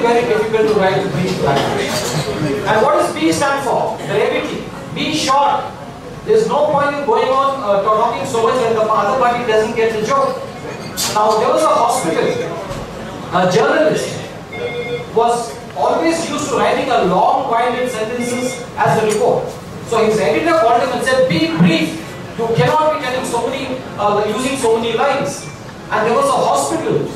very, very difficult to write brief language. And what does B stand for? Brevity. Be short. There's no point in going on talking so much when the other party doesn't get the joke. Now, there was a hospital. A journalist was always used to writing a long, winded sentences as a report. So his editor called him and said, be brief. You cannot be telling so many, using so many lines. And there was a hospital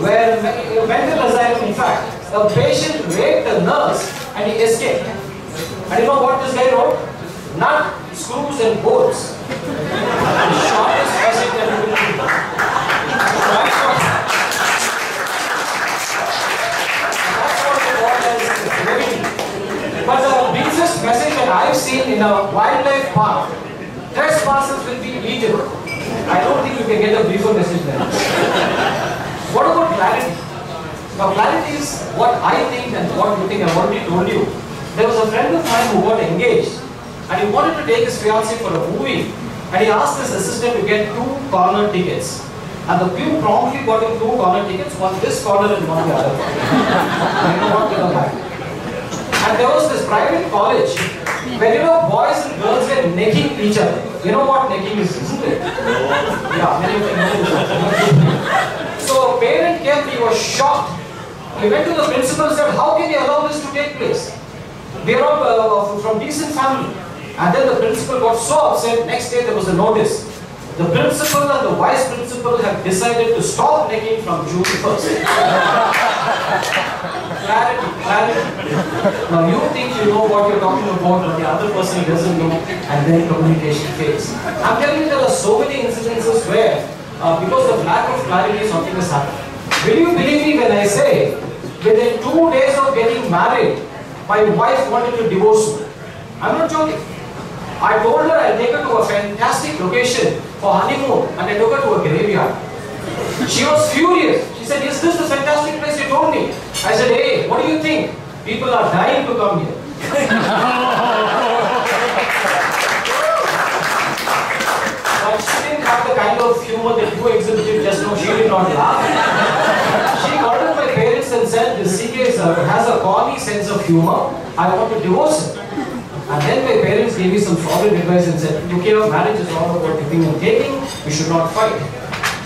where, mental asylum in fact, a patient raped a nurse and he escaped. And you know what this guy wrote? Nut, screws and bolts. The shortest message that you will read. That's what the word is brevity. But the briefest message that I've seen in a wildlife park, trespassers will be eaten. I don't think you can get a briefer message there. What about clarity? Now clarity is what I think and what you think. I've already told you. There was a friend of mine who got engaged and he wanted to take his fiancée for a movie and he asked his assistant to get 2 corner tickets. And the pew promptly got him 2 corner tickets, one this corner and one the other corner. You know what they were like. And there was this private college where, you know, boys and girls were necking each other. You know what necking is, isn't it? Yeah, many of you know. So a parent came, he was shocked. He went to the principal and said, how can you allow this to take place? They are all from decent family. And then the principal got so upset. Next day there was a notice. The principal and the vice principal have decided to stop necking from June 1st. Clarity. Now you think you know what you're talking about, but the other person doesn't know, and then communication fails. I'm telling you, there are so many incidences where, because of lack of clarity, something has happened. Will you believe me when I say, within 2 days of getting married, my wife wanted to divorce me? I'm not joking. I told her I'll take her to a fantastic location for honeymoon, and I took her to a graveyard. She was furious. She said, is this the fantastic place you told me? I said, hey, what do you think? People are dying to come here. But she didn't have the kind of humor that you exhibited just now. She did not laugh. She called my parents and said, this CK has a corny sense of humor. I want to divorce him. And then my parents gave me some solid advice and said, okay, marriage is all about giving and taking. We should not fight.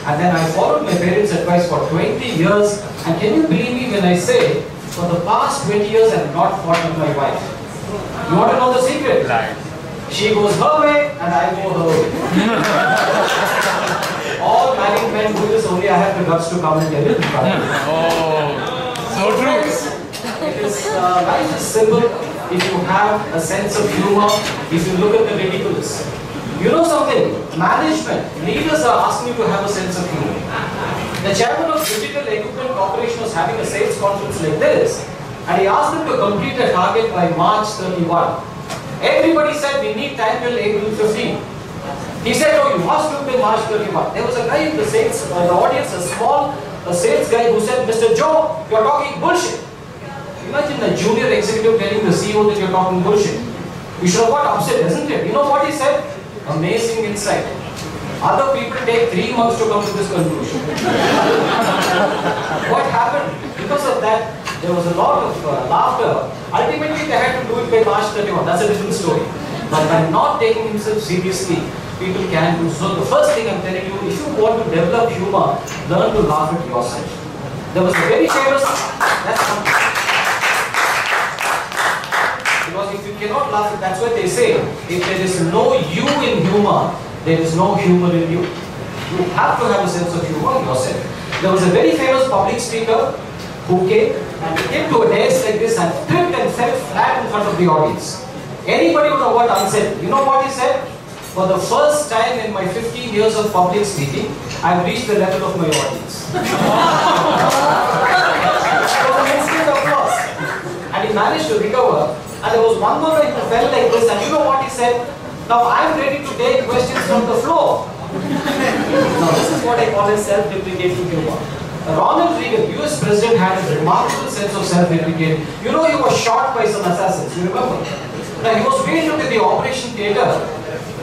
And then I followed my parents' advice for 20 years. And can you believe me when I say, for the past 20 years I have not fought with my wife. You want to know the secret? She goes her way and I go her way. All married men do this, only I have the guts to come and tell you. Oh, so true. It is, life is simple if you have a sense of humor, if you look at the ridiculous. You know something? Management, leaders are asking you to have a sense of humor. The chairman of Digital Equipment Corporation was having a sales conference like this, and he asked them to complete a target by March 31. Everybody said we need time till April 15. He said, oh, you must do till March 31. There was a guy in the sales, the audience, a sales guy who said, Mr. Joe, you're talking bullshit. Imagine a junior executive telling the CEO that you're talking bullshit. You should have got upset, isn't it? You know what he said? Amazing insight. Other people take 3 months to come to this conclusion. What happened? Because of that, there was a lot of laughter. Ultimately, they had to do it by March 31. That's a different story. But by not taking himself seriously, people can do. So the first thing I'm telling you, if you want to develop humor, learn to laugh at yourself. There was a very famous, because if you cannot laugh, that's what they say. If there is no you in humor, there is no humor in you. You have to have a sense of humor yourself. There was a very famous public speaker who came to a dais like this and tripped and fell flat in front of the audience. Anybody would have got unsaid. You know what he said? For the first time in my 15 years of public speaking, I've reached the level of my audience. It was an instant applause. And he managed to recover. And there was one more guy who fell like this, and you know what he said? Now I'm ready to take questions from the floor. Now this is what I call a self-deprecating humor. Ronald Reagan, US President, had a remarkable sense of self-deprecating. You know, he was shot by some assassins, you remember? Now he was wheeled into the operation theatre,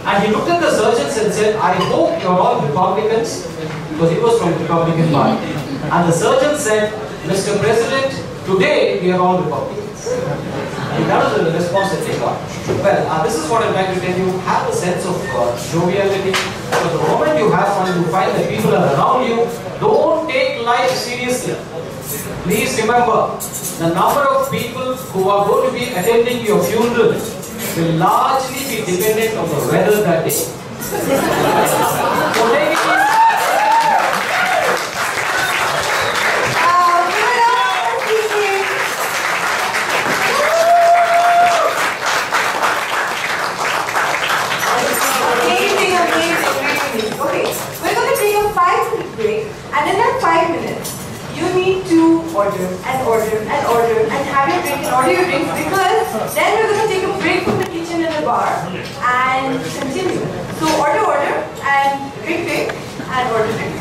and he looked at the surgeons and said, I hope you're all Republicans, because he was from the Republican Party. And the surgeon said, Mr. President, Today, we are all Republicans. And that was the response that they got. Well, this is what I'm trying to tell you. Have a sense of joviality. So the moment you have fun, you find that people are around you. Don't take life seriously. Please remember, the number of people who are going to be attending your funeral will largely be dependent on the weather that day. So take it easy. Okay, we're going to take a 5-minute break, and in that 5 minutes, you need to order and order and order and have your drink and order your drinks, because then we're going to take a break from the kitchen and the bar and continue. So order and drink and order drink.